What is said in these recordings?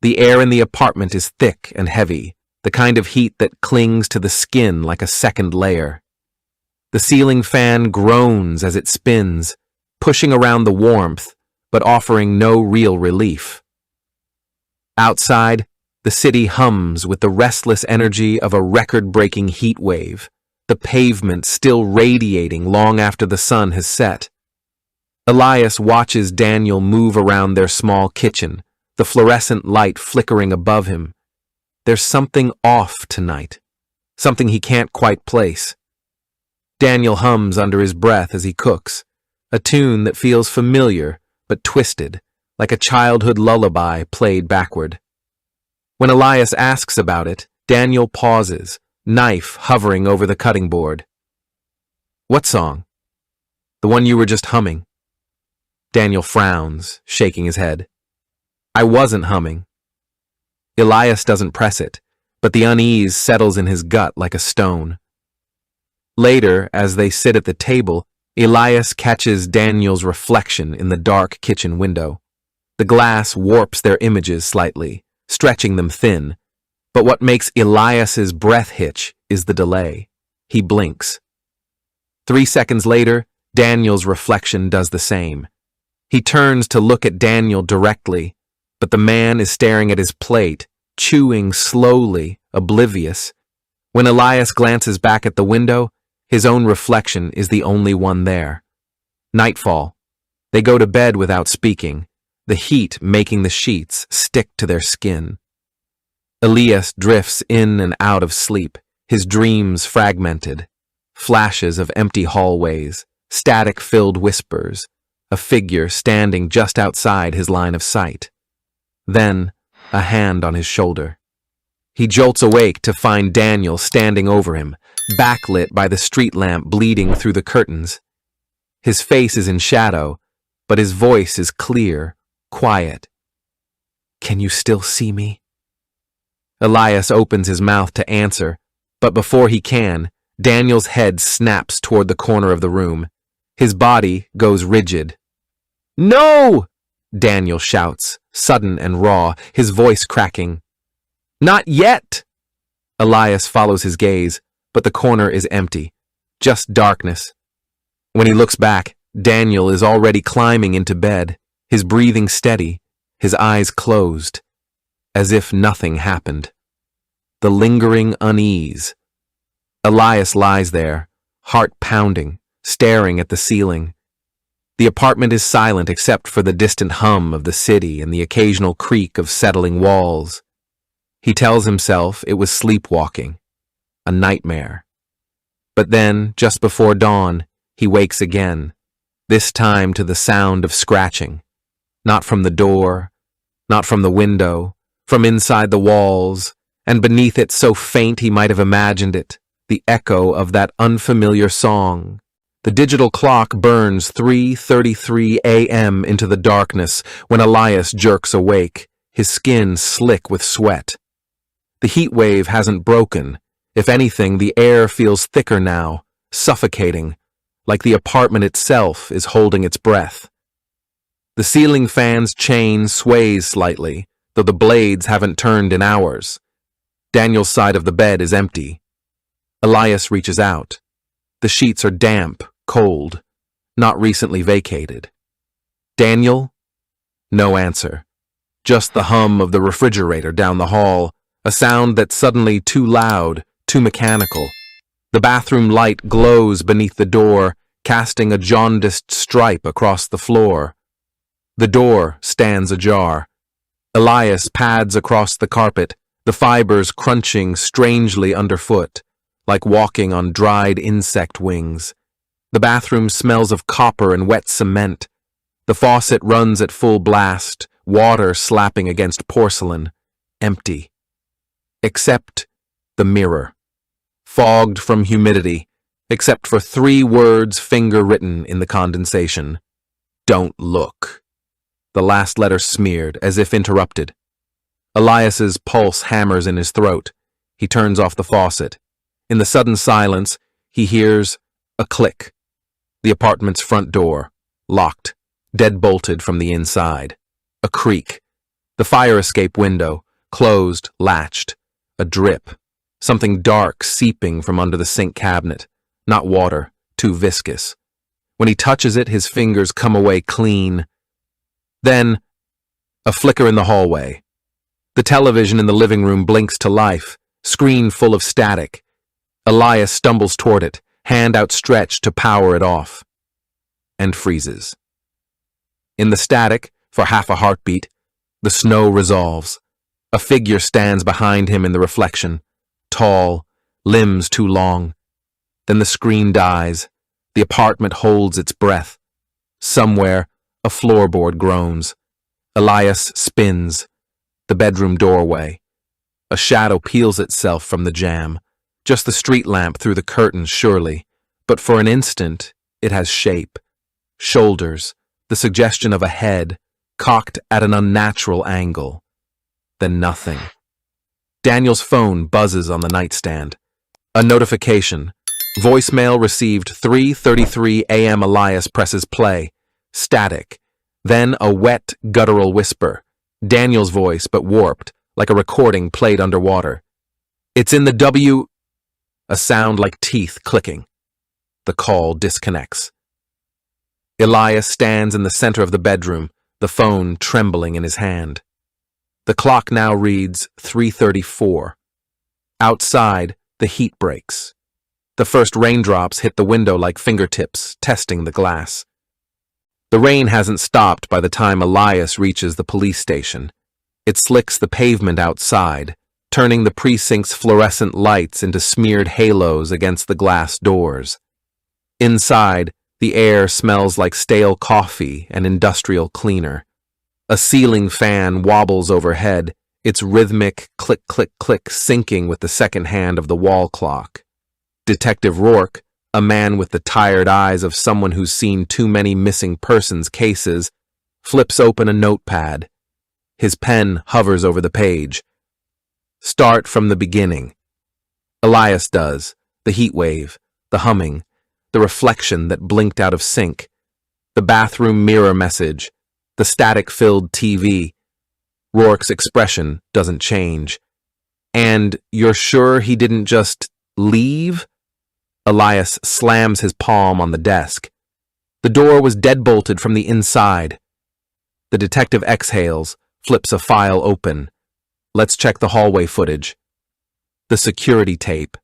The air in the apartment is thick and heavy, the kind of heat that clings to the skin like a second layer. The ceiling fan groans as it spins, pushing around the warmth, but offering no real relief. Outside, the city hums with the restless energy of a record-breaking heat wave, the pavement still radiating long after the sun has set. Elias watches Daniel move around their small kitchen, the fluorescent light flickering above him. There's something off tonight, something he can't quite place. Daniel hums under his breath as he cooks, a tune that feels familiar but twisted, like a childhood lullaby played backward. When Elias asks about it, Daniel pauses, knife hovering over the cutting board. "What song?" "The one you were just humming." Daniel frowns, shaking his head. "I wasn't humming." Elias doesn't press it, but the unease settles in his gut like a stone. Later, as they sit at the table, Elias catches Daniel's reflection in the dark kitchen window. The glass warps their images slightly, stretching them thin, but what makes Elias's breath hitch is the delay. He blinks. 3 seconds later, Daniel's reflection does the same. He turns to look at Daniel directly, but the man is staring at his plate, chewing slowly, oblivious. When Elias glances back at the window, his own reflection is the only one there. Nightfall. They go to bed without speaking, the heat making the sheets stick to their skin. Elias drifts in and out of sleep, his dreams fragmented. Flashes of empty hallways, static-filled whispers, a figure standing just outside his line of sight. Then, a hand on his shoulder. He jolts awake to find Daniel standing over him, backlit by the street lamp bleeding through the curtains. His face is in shadow, but his voice is clear, quiet. "Can you still see me?" Elias opens his mouth to answer, but before he can, Daniel's head snaps toward the corner of the room. His body goes rigid. "No!" Daniel shouts, sudden and raw, his voice cracking. "Not yet!" Elias follows his gaze, but the corner is empty, just darkness. When he looks back, Daniel is already climbing into bed, his breathing steady, his eyes closed, as if nothing happened. The lingering unease. Elias lies there, heart pounding, staring at the ceiling. The apartment is silent except for the distant hum of the city and the occasional creak of settling walls. He tells himself it was sleepwalking, a nightmare. But then, just before dawn, he wakes again, this time to the sound of scratching. Not from the door, not from the window, from inside the walls, and beneath it so faint he might have imagined it, the echo of that unfamiliar song. The digital clock burns 3:33 a.m. into the darkness when Elias jerks awake, his skin slick with sweat. The heat wave hasn't broken. If anything, the air feels thicker now, suffocating, like the apartment itself is holding its breath. The ceiling fan's chain sways slightly, though the blades haven't turned in hours. Daniel's side of the bed is empty. Elias reaches out. The sheets are damp, cold, not recently vacated. "Daniel?" No answer. Just the hum of the refrigerator down the hall, a sound that's suddenly too loud, too mechanical. The bathroom light glows beneath the door, casting a jaundiced stripe across the floor. The door stands ajar. Elias pads across the carpet, the fibers crunching strangely underfoot, like walking on dried insect wings. The bathroom smells of copper and wet cement. The faucet runs at full blast, water slapping against porcelain, empty. Except the mirror, fogged from humidity, except for 3 words finger-written in the condensation. "Don't look." The last letter smeared, as if interrupted. Elias's pulse hammers in his throat. He turns off the faucet. In the sudden silence, he hears a click. The apartment's front door, locked, dead-bolted from the inside. A creak. The fire escape window, closed, latched. A drip. Something dark seeping from under the sink cabinet. Not water, too viscous. When he touches it, his fingers come away clean. Then, a flicker in the hallway. The television in the living room blinks to life, screen full of static. Elias stumbles toward it, hand outstretched to power it off. And freezes. In the static, for half a heartbeat, the snow resolves. A figure stands behind him in the reflection, tall, limbs too long. Then the screen dies. The apartment holds its breath. Somewhere, a floorboard groans. Elias spins. The bedroom doorway. A shadow peels itself from the jamb. Just the street lamp through the curtains, surely. But for an instant, it has shape. Shoulders, the suggestion of a head, cocked at an unnatural angle. Then nothing. Daniel's phone buzzes on the nightstand. A notification. Voicemail received 3:33 a.m. Elias presses play. Static. Then a wet, guttural whisper. Daniel's voice, but warped, like a recording played underwater. It's in the W... A sound like teeth clicking. The call disconnects. Elias stands in the center of the bedroom, the phone trembling in his hand. The clock now reads 3:34. Outside, the heat breaks. The first raindrops hit the window like fingertips, testing the glass. The rain hasn't stopped by the time Elias reaches the police station. It slicks the pavement outside, turning the precinct's fluorescent lights into smeared halos against the glass doors. Inside, the air smells like stale coffee and industrial cleaner. A ceiling fan wobbles overhead, its rhythmic click-click-click syncing with the second hand of the wall clock. Detective Rourke, a man with the tired eyes of someone who's seen too many missing persons cases, flips open a notepad. His pen hovers over the page. Start from the beginning. Elias does, the heat wave, the humming, the reflection that blinked out of sync, the bathroom mirror message, the static-filled TV. Rourke's expression doesn't change. And you're sure he didn't just leave? Elias slams his palm on the desk. The door was deadbolted from the inside. The detective exhales, flips a file open. Let's check the hallway footage. The security tape.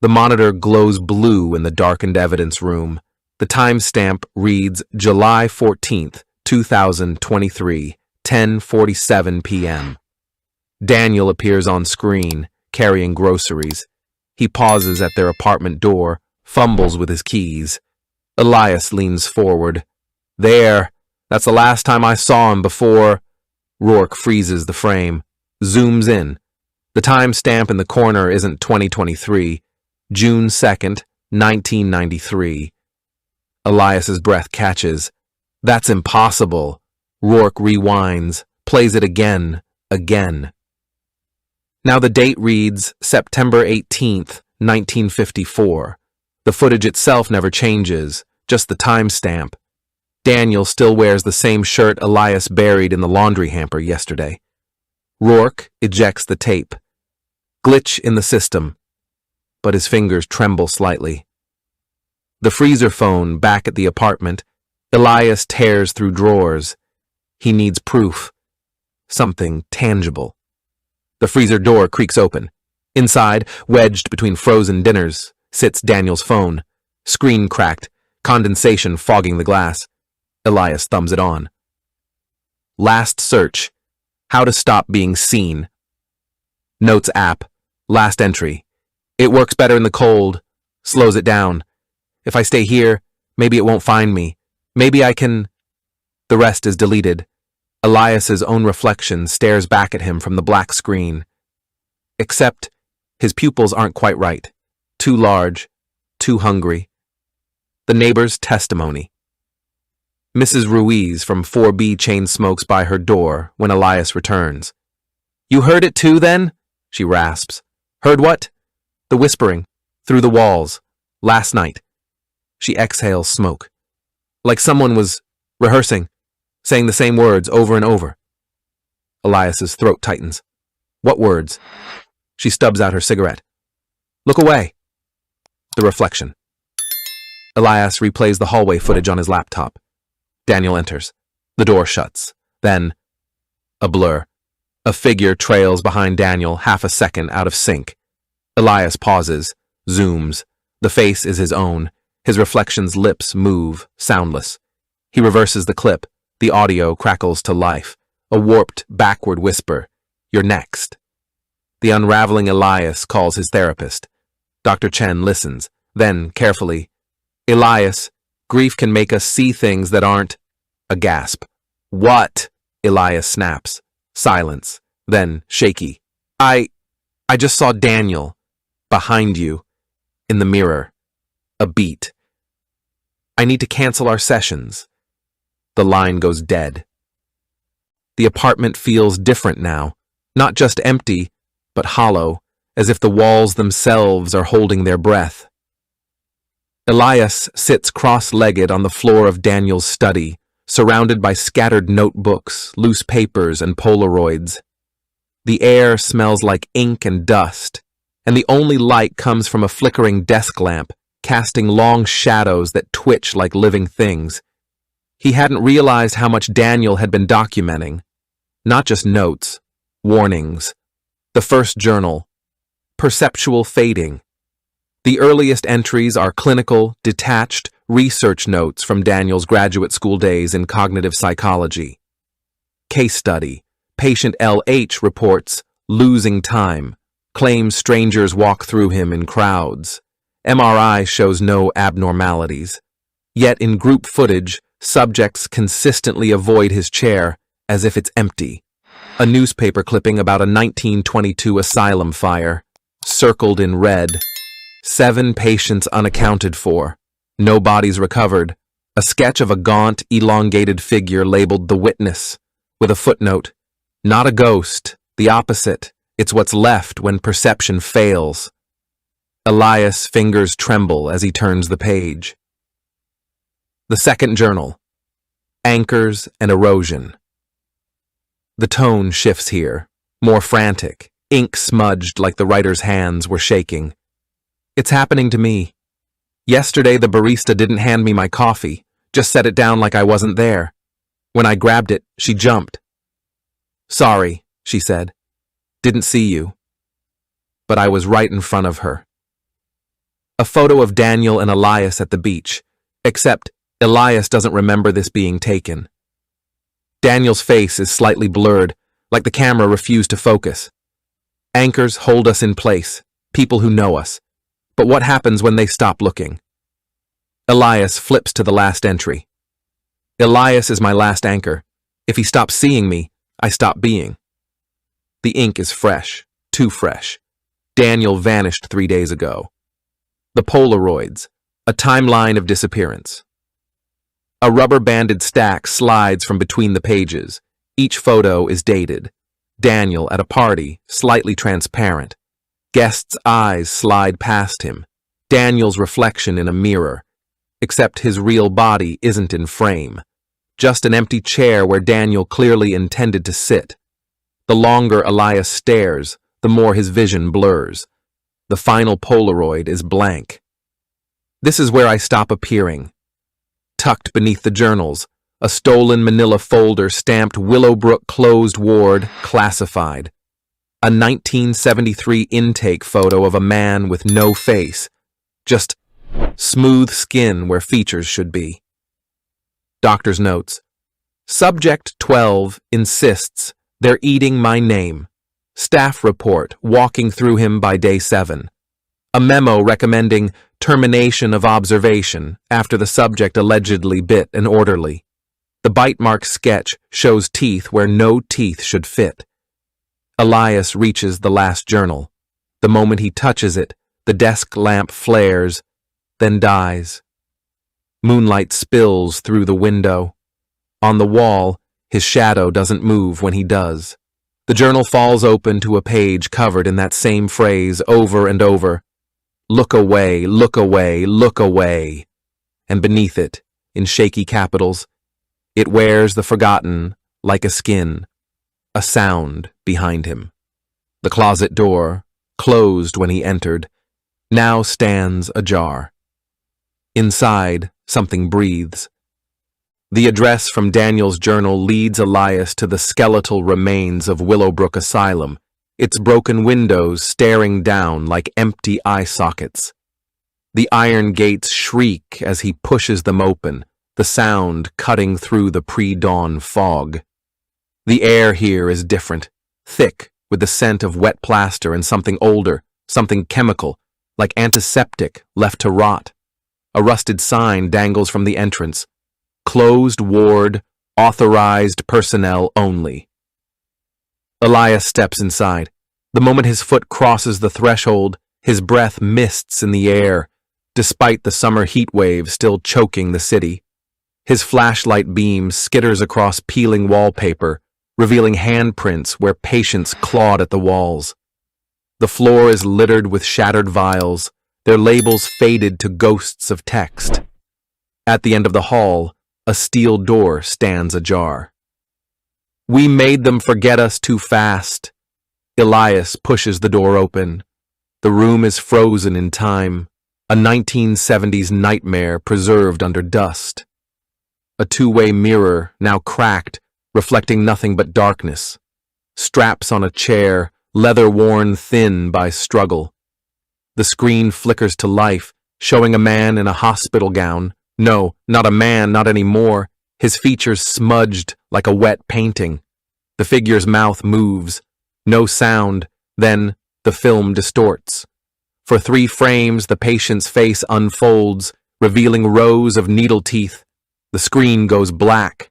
The monitor glows blue in the darkened evidence room. The timestamp reads July 14th, 2023, 10:47 p.m. Daniel appears on screen, carrying groceries. He pauses at their apartment door, fumbles with his keys. Elias leans forward. There, that's the last time I saw him before. Rourke freezes the frame, zooms in. The timestamp in the corner isn't 2023, June 2nd, 1993. Elias's breath catches. That's impossible. Rourke rewinds, plays it again. Now the date reads September 18th, 1954. The footage itself never changes, just the timestamp. Daniel still wears the same shirt Elias buried in the laundry hamper yesterday. Rourke ejects the tape. Glitch in the system, but his fingers tremble slightly. The freezer phone back at the apartment, Elias tears through drawers. He needs proof. Something tangible. The freezer door creaks open. Inside, wedged between frozen dinners, sits Daniel's phone. Screen cracked, condensation fogging the glass. Elias thumbs it on. Last search. How to stop being seen. Notes app. Last entry. It works better in the cold. Slows it down. If I stay here, maybe it won't find me. Maybe I can... The rest is deleted. Elias's own reflection stares back at him from the black screen. Except his pupils aren't quite right. Too large. Too hungry. The neighbor's testimony. Mrs. Ruiz from 4B chain smokes by her door when Elias returns. You heard it too, then? She rasps. Heard what? The whispering. Through the walls. Last night. She exhales smoke. Like someone was rehearsing, saying the same words over and over. Elias's throat tightens. What words? She stubs out her cigarette. Look away. The reflection. Elias replays the hallway footage on his laptop. Daniel enters. The door shuts. Then, a blur. A figure trails behind Daniel half a second out of sync. Elias pauses, zooms. The face is his own. His reflection's lips move, soundless. He reverses the clip. The audio crackles to life. A warped, backward whisper. You're next. The unraveling Elias calls his therapist. Dr. Chen listens. Then, carefully, Elias, grief can make us see things that aren't. A gasp. What? Elias snaps. Silence. Then, shaky. I just saw Daniel. Behind you. In the mirror. A beat. I need to cancel our sessions. The line goes dead. The apartment feels different now. Not just empty, but hollow, as if the walls themselves are holding their breath. Elias sits cross-legged on the floor of Daniel's study, surrounded by scattered notebooks, loose papers, and Polaroids. The air smells like ink and dust, and the only light comes from a flickering desk lamp, casting long shadows that twitch like living things. He hadn't realized how much Daniel had been documenting. Not just notes, warnings. The first journal. Perceptual fading. The earliest entries are clinical, detached, research notes from Daniel's graduate school days in cognitive psychology. Case study. Patient LH reports losing time, claims strangers walk through him in crowds. MRI shows no abnormalities. Yet in group footage, subjects consistently avoid his chair as if it's empty. A newspaper clipping about a 1922 asylum fire, circled in red. 7 patients unaccounted for. No bodies recovered. A sketch of a gaunt, elongated figure labeled The Witness, with a footnote. Not a ghost, the opposite. It's what's left when perception fails. Elias' fingers tremble as he turns the page. The second journal. Anchors and erosion. The tone shifts here, more frantic, ink smudged like the writer's hands were shaking. It's happening to me. Yesterday the barista didn't hand me my coffee, just set it down like I wasn't there. When I grabbed it, she jumped. Sorry, she said. Didn't see you. But I was right in front of her. A photo of Daniel and Elias at the beach, except Elias doesn't remember this being taken. Daniel's face is slightly blurred, like the camera refused to focus. Anchors hold us in place, people who know us. But what happens when they stop looking? Elias flips to the last entry. Elias is my last anchor. If he stops seeing me, I stop being. The ink is fresh, too fresh. Daniel vanished 3 days ago. The Polaroids, a timeline of disappearance. A rubber-banded stack slides from between the pages. Each photo is dated. Daniel at a party, slightly transparent. Guests' eyes slide past him. Daniel's reflection in a mirror. Except his real body isn't in frame. Just an empty chair where Daniel clearly intended to sit. The longer Elias stares, the more his vision blurs. The final Polaroid is blank. This is where I stop appearing. Tucked beneath the journals, a stolen manila folder stamped Willowbrook Closed Ward, classified. A 1973 intake photo of a man with no face, just smooth skin where features should be. Doctor's notes. Subject 12 insists they're eating my name. Staff report walking through him by day 7. A memo recommending termination of observation after the subject allegedly bit an orderly. The bite mark sketch shows teeth where no teeth should fit. Elias reaches the last journal. The moment he touches it, the desk lamp flares, then dies. Moonlight spills through the window. On the wall, his shadow doesn't move when he does. The journal falls open to a page covered in that same phrase over and over. Look away, look away, look away. And beneath it, in shaky capitals, it wears the forgotten like a skin. A sound behind him. The closet door, closed when he entered, now stands ajar. Inside, something breathes. The address from Daniel's journal leads Elias to the skeletal remains of Willowbrook Asylum, its broken windows staring down like empty eye sockets. The iron gates shriek as he pushes them open, the sound cutting through the pre-dawn fog. The air here is different, thick, with the scent of wet plaster and something older, something chemical, like antiseptic left to rot. A rusted sign dangles from the entrance. Closed ward, authorized personnel only. Elias steps inside. The moment his foot crosses the threshold, his breath mists in the air, despite the summer heat wave still choking the city. His flashlight beam skitters across peeling wallpaper, revealing handprints where patients clawed at the walls. The floor is littered with shattered vials, their labels faded to ghosts of text. At the end of the hall, a steel door stands ajar. We made them forget us too fast. Elias pushes the door open. The room is frozen in time, a 1970s nightmare preserved under dust. A two-way mirror, now cracked, reflecting nothing but darkness. Straps on a chair, leather worn thin by struggle. The screen flickers to life, showing a man in a hospital gown. No, not a man, not anymore. His features smudged like a wet painting. The figure's mouth moves. No sound. Then the film distorts. For 3 frames, the patient's face unfolds, revealing rows of needle teeth. The screen goes black.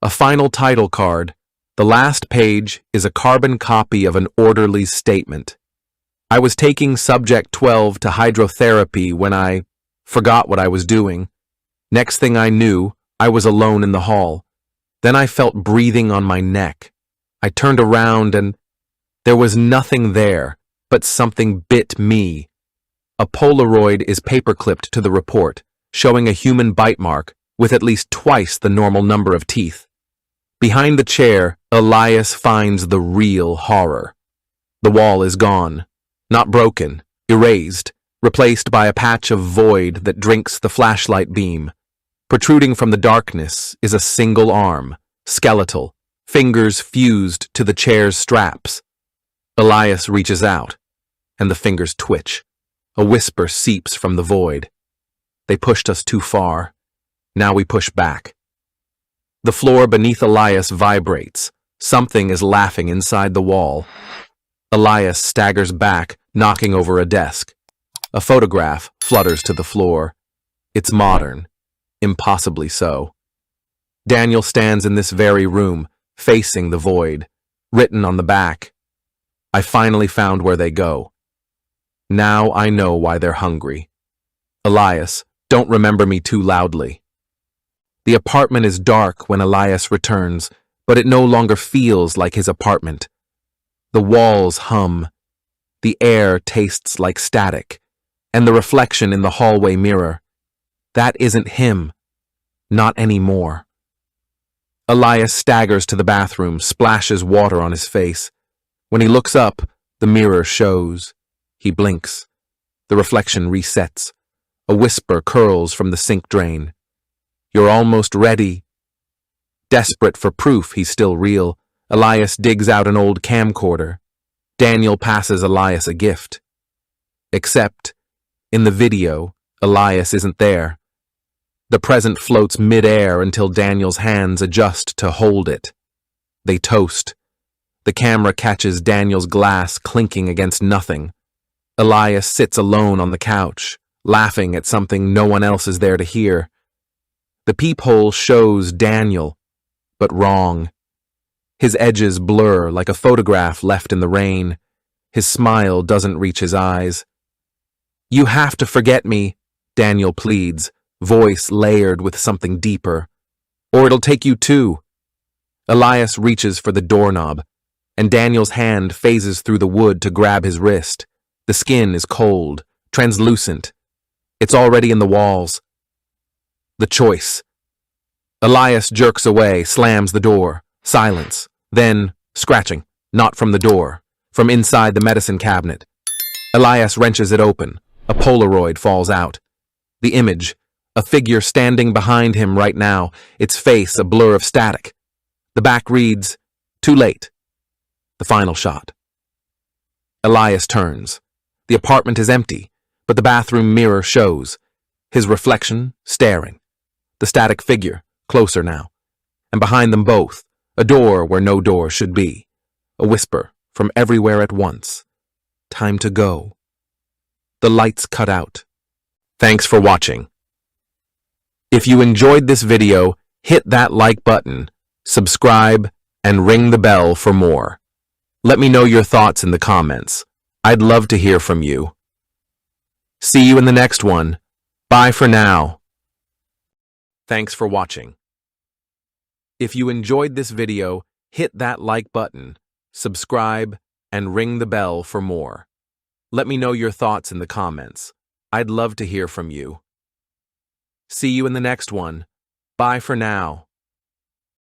A final title card. The last page is a carbon copy of an orderly's statement. I was taking subject 12 to hydrotherapy when I forgot what I was doing. Next thing I knew, I was alone in the hall. Then I felt breathing on my neck. I turned around and there was nothing there, but something bit me. A Polaroid is paperclipped to the report, showing a human bite mark with at least twice the normal number of teeth. Behind the chair, Elias finds the real horror. The wall is gone. Not broken, erased, replaced by a patch of void that drinks the flashlight beam. Protruding from the darkness is a single arm, skeletal, fingers fused to the chair's straps. Elias reaches out, and the fingers twitch. A whisper seeps from the void. They pushed us too far. Now we push back. The floor beneath Elias vibrates. Something is laughing inside the wall. Elias staggers back, knocking over a desk. A photograph flutters to the floor. It's modern. Impossibly so. Daniel stands in this very room, facing the void. Written on the back, I finally found where they go. Now I know why they're hungry. Elias, don't remember me too loudly. The apartment is dark when Elias returns, but it no longer feels like his apartment. The walls hum. The air tastes like static, and the reflection in the hallway mirror. That isn't him. Not anymore. Elias staggers to the bathroom, splashes water on his face. When he looks up, the mirror shows. He blinks. The reflection resets. A whisper curls from the sink drain. You're almost ready. Desperate for proof he's still real, Elias digs out an old camcorder. Daniel passes Elias a gift. Except, in the video, Elias isn't there. The present floats mid-air until Daniel's hands adjust to hold it. They toast. The camera catches Daniel's glass clinking against nothing. Elias sits alone on the couch, laughing at something no one else is there to hear. The peephole shows Daniel, but wrong. His edges blur like a photograph left in the rain. His smile doesn't reach his eyes. You have to forget me, Daniel pleads, voice layered with something deeper. Or it'll take you too. Elias reaches for the doorknob, and Daniel's hand phases through the wood to grab his wrist. The skin is cold, translucent. It's already in the walls. The choice. Elias jerks away, slams the door. Silence. Then Scratching, not from the door, from inside the medicine cabinet. Elias wrenches it open. A Polaroid falls out. The image, a figure standing behind him right now, its face a blur of static. The back reads, "Too late." The final shot. Elias turns. The apartment is empty, but the bathroom mirror shows. His reflection, staring. The static figure, closer now. And behind them both, a door where no door should be. A whisper from everywhere at once. Time to go. The lights cut out. Thanks for watching. If you enjoyed this video, hit that like button, subscribe, and ring the bell for more. Let me know your thoughts in the comments. I'd love to hear from you. See you in the next one. Bye for now. Thanks for watching. If you enjoyed this video, hit that like button, subscribe, and ring the bell for more. Let me know your thoughts in the comments. I'd love to hear from you. See you in the next one. Bye for now.